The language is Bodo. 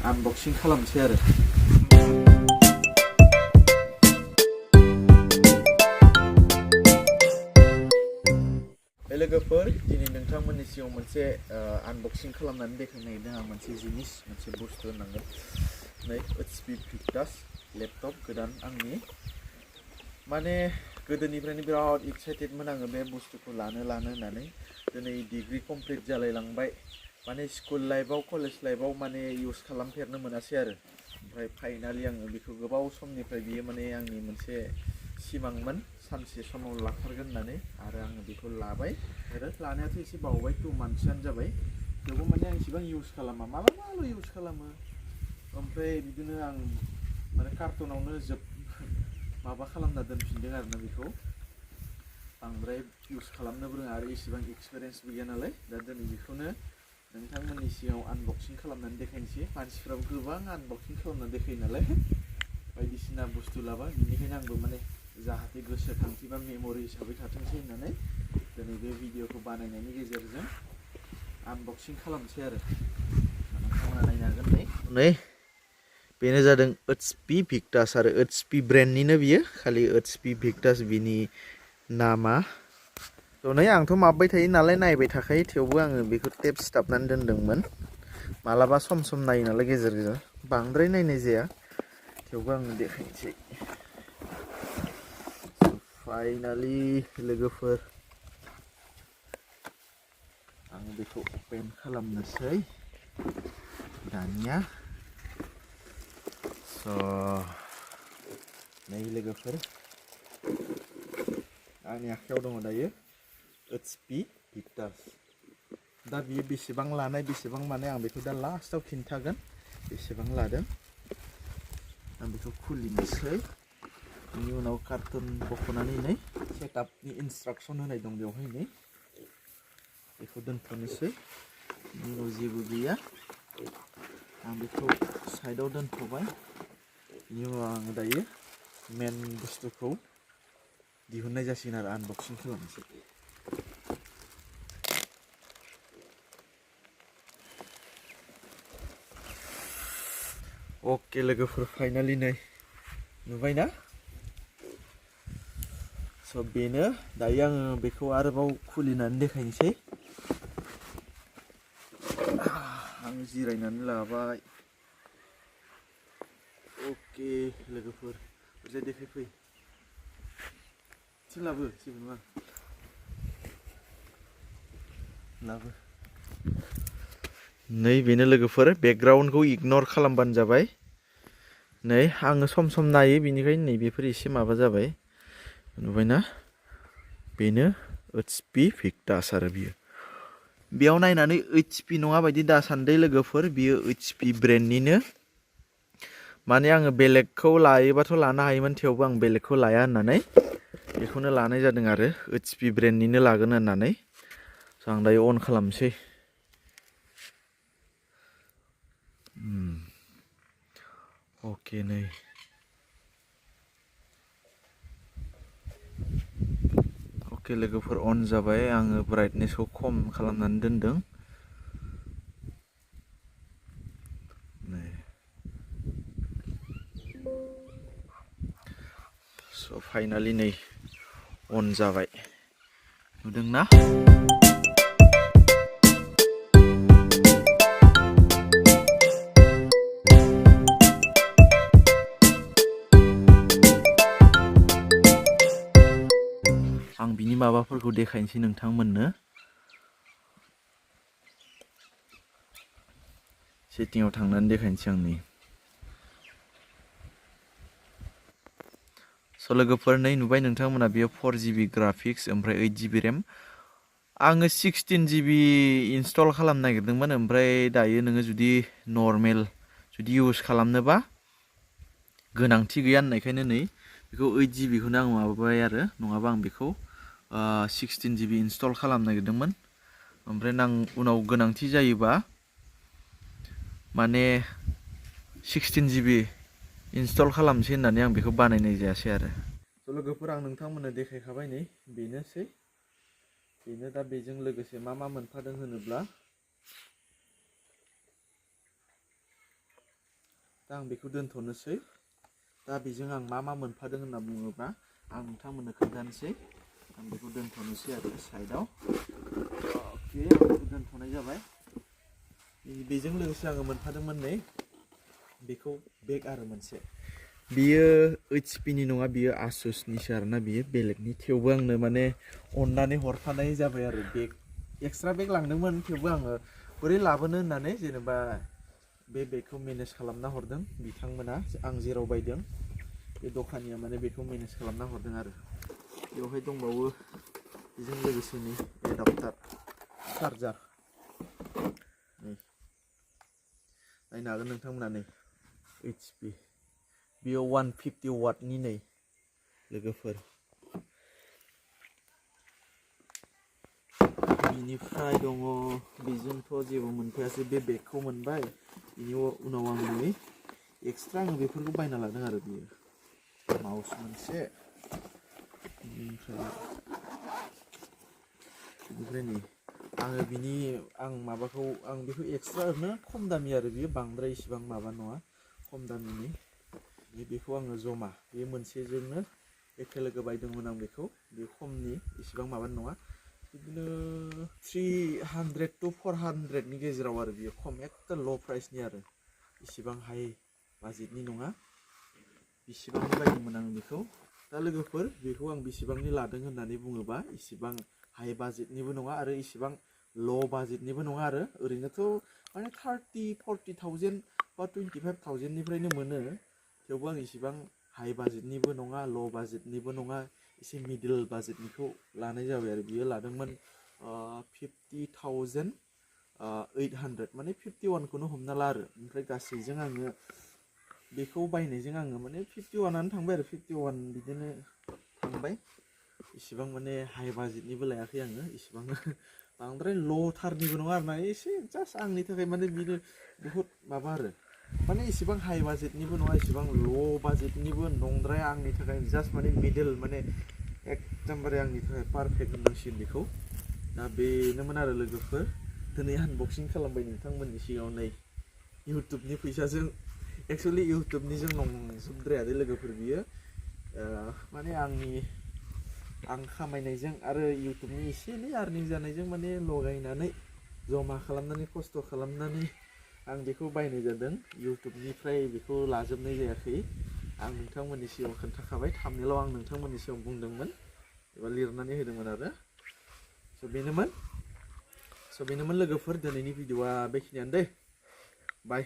आनबक्सिं खालामसै आरो लोगोफोर दिनै नोंथांमोननि सिगाङाव मोनसे आनबक्सिं खालामनानै देखायनो नागिरदों आं मोनसे जिनिस मोनसे बुस्थु होननांगोन नै HP Victus लेपटप गोदान आंनि माने गोदोनिफ्रायनो बिराद एक्साइटेडमोन आङो बे बुस्थुखौ लानो होननानै दिनै डिग्री कमप्लिट जालायलांबाय माने स्कुल लाइफआव कलेज लाइफआव माने इउज खालामफेरनो मोनासै आरो ओमफ्राय फाइनालि आङो बेखौ गोबाव समनिफ्राय बियो माने आंनि मोनसे सिमांमोन सानसे समाव लाथारगोन होननानै आरो आङो बेखौ लाबाय आरो लानायाथ' एसे बावबाय 2 मान्थसआनो जाबाय थेवबो माने आं इसेबां इउज खालामा मालाबाल' इउज खालामो ओमफ्राय बिदिनो आं माने कार्टुनावनो माबा खालामना दोनफिनदों आरोना बेखौ बांद्राय इउज खालामनोबो रोङा आरो इसेबां एक्सपिरियेन्सबो गैया नालाय दा दिनै बेखौनो नोंथांमोननि सिगाङाव आनबक्सिं खालामनानै देखायनोसै मानसिफ्राबो गोबां आनबक्सिं खालामनानै देखायो नालाय बायदिसिना बुस्थु लाबा बेनिखायनो आंबो माने जाहाथे गोसोखांथि बा मेम'रि हिसाबै थाथोंसै होननानै दिनै बे भिडिअखौ बानायनायनि गेजेरजों आनबक्सिं खालामसै आरो नोंथांमोना नायनो हागोन नै बेनो जादों HP Victus आरो HP ब्रेन्डनिनो बियो खालि HP Victus बिनि नामा थ' नै आंथ' माबाय थायो नालाय नायबाय थाखायो थेवबो आङो बेखौ टेप सिथाबनानै दोनदोंमोन मालाबा सम नायो नालाय गेजेर गेजेर बांद्राय नायनाय जाया थेवबो आङो देखायनोसै फाइनालि लोगोफोर आं बेखौ अपेन खालामनोसै दानिया नै लोगोफोर आंनि आखायाव दङ दायो HP Victus दा बियो बेसेबां लानाय बेसेबां माने आं बेखौ दा लास्टाव खिन्थागोन बेसेबां लादों आं बेखौ खुलिनोसै बेनि उनाव कार्टुन बख'नानै नै सेटआपनि इन्सट्राक्सन होनाय दं बेवहाय नै बेखौ दोनथ'नोसै बेनि उनाव जेबो गैया आं बेखौ साइडआव दोनथ'बाय बेनि उनाव आङो दायो मेन बुस्थुखौ दिहुननाय जासिगोन आरो आनबक्सिं खालामनोसै अके लोगोफोर फाइनालि नै नुबायना स' बेनो दायो आङो बेखौ आरोबाव खुलिनानै देखायनोसै आं जिरायनानै लाबाय अके लोगोफोर ओरैजाय देखायफै लाबो जेबो नङा लाबो नै बेनो लोगोफोर बेकग्राउन्डखौ इगनर खालामबानो जाबाय नै आङो सम नायो बिनिखायनो नै बेफोर एसे माबा जाबाय नुबायना बेनो HP Victus आरो बियो बेयाव नायनानै HP नङा बायदि दासान्दै लोगोफोर बियो HP ब्रेन्डनिनो माने आङो बेलेगखौ लायोबाथ' लानो हायोमोन थेवबो आं बेलेगखौ लाया होननानै बेखौनो लानाय जादों आरो HP ब्रेन्डनिनो लागोन होननानै स' आं दायो अन खालामसै अके नै अके लोगोफोर अन जाबाय आङो ब्राइटनेसखौ खम खालामनानै दोनदों नै स' फाइनालि नै अन जाबाय नुदोंना आं बिनि माबाफोरखौ देखायनोसै नोंथांमोननो सेटिंआव थांनानै देखायनोसै आं नै स' लोगोफोर नै नुबाय नोंथांमोना बेयो 4GB ग्राफिक्स ओमफ्राय 8GB रेम आङो 16GB इनस्टल खालामनो नागिरदोंमोन ओमफ्राय दायो नोङो जुदि नर्मेल जुदि इउज खालामनोबा गोनांथि गैया होननायखायनो नै बेखौ 8GBखौनो आं माबाबाय आरो नङाबा आं बेखौ 16GB इनस्टल खालामनो नागिरदोंमोन ओमफ्राय उनाव गोनांथि जायोबा माने 16GB इनस्टल खालामसै होननानै आं बेखौ बानायनाय जायासै आरो स' लोगोफोर आं नोंथांमोननो देखायखाबाय नै बेनोसै बेनो दा बेजों लोगोसे मा मोनफादों होनोब्ला दा आं बेखौ दोनथ'नोसै। दा बेजों आं मा मा मोनफादों होनना बुङोब्ला आं नोंथांमोननो खोन्थानोसै। आं बेखौ दोनथ'नोसै आरो साइडआव। अके आं बेखौ दोनथ'नाय जाबाय। बेजों लोगोसे आङो मोनफादोंमोन नै बेखौ बेग आरो मोनसे। बियो HP नि नङा, बियो आसुसनिसो आरोना, बियो बेलेगनि। थेवबो आंनो माने अननानै हरफानाय जाबाय आरो बेग। एक्सट्रा बेग लांदोंमोन, थेवबो आङो बोरै लाबोनो होननानै जेनेबा बे बेगखौ मेनेज खालामना हरदों बिथांमोना। आं जेराव बायदों बे दखानिया माने बेखौ मेनेज खालामना हरदों आरो। बेवहाय दंबावो बेजों लोगोसे नै एडाप्टार चार्जार। नै नायनो हागोन नोंथांमोना, नै HP। बेयो 150 वाटनि नै लोगोफोर। बिनिफ्राय दङ, बेजोंथ' जेबो मोनफायासै, बे बेगखौ मोनबाय। बिनि उनाव आं नै एक्सट्रा आङो बेफोरखौ बायना लादों आरो। बियो माउस मोनसे, बेनिफ्राय नै आङो आं माबाखौ आं बेखौ एक्सट्रा ओरैनो खम दामि आरो, बियो बांद्राय इसिबां माबा नङा, खम दामिनि। बेखौ आङो जमा बे मोनसेजोंनो एखे लोगो बायदोंमोन आं बेखौ। बे खमनि इसिबां माबानि नङा, बिदिनो 300 to 400नि गेजेराव आरो। बियो खम, एकदम ल' प्राइसनि आरो, इसिबां हाई बाजेटनि नङा। बेसेबांनि बायदोंमोन आं बेखौ। दा लोगोफोर, बेखौ आं बेसेबांनि लादों होननानै बुङोबा, इसिबां हाई बाजेटनिबो नङा आरो इसिबां ल' बाजेटनिबो नङा आरो। ओरैनोथ' माने 30-40,000 बा 25,000निफ्रायनो मोनो। थेवबो आं इसिबां हाई बाजेटनिबो नङा, ल' बाजेटनिबो नङा, एसे मिडिल बाजेटनिखौ लानाय जाबाय आरो। बियो लादोंमोन 50,800, माने 51खौनो हमना ला आरो। ओमफ्राय गासैजों आङो बेखौ बायनायजों आङो माने 51आनो थांबाय आरो, 51 बिदिनो थांबाय। इसिबां माने हाई बाजेटनिबो लायाखै आङो, इसिबां बांद्राय ल'थारनिबो नङा आरोना, एसे जास्ट आंनि थाखाय माने बिनो बुहुत माबा आरो। माने इसिबां हाई बाजेटनिबो नङा, इसिबां ल' बाजेटनिबो नंद्राया आंनि थाखाय। जास्ट माने मिडिल, माने एकदमबारे आंनि थाखाय पारफेक्ट होननांसिगोन बेखौ। दा बेनोमोन आरो लोगोफोर, दिनै आनबक्सिं खालामबाय नोंथांमोननि सिगाङाव। नै इउटुबनि फैसाजों, एक्सुवेलि इउटुबनिजों नंजोबद्रायादै लोगोफोर बियो। माने आं खामायनायजों आरो इउटुबनि एसे एनै आर्निं जानायजों माने लगायनानै, जमा खालामनानै, खस्थ' खालामनानै आं बेखौ बायनाय जादों। इउटुबनिफ्राय बेखौ लाजोबनाय जायाखै। आं नोंथांमोननि सिगाङाव खोन्थाखाबाय, थाम्बनेलाव आं नोंथांमोननि सिगाङाव बुंदोंमोन एबा लिरनानै होदोंमोन आरो। स' बेनोमोन लोगोफोर, दिनैनि भिडिअ'आ बेखिनियानो दे। बाय।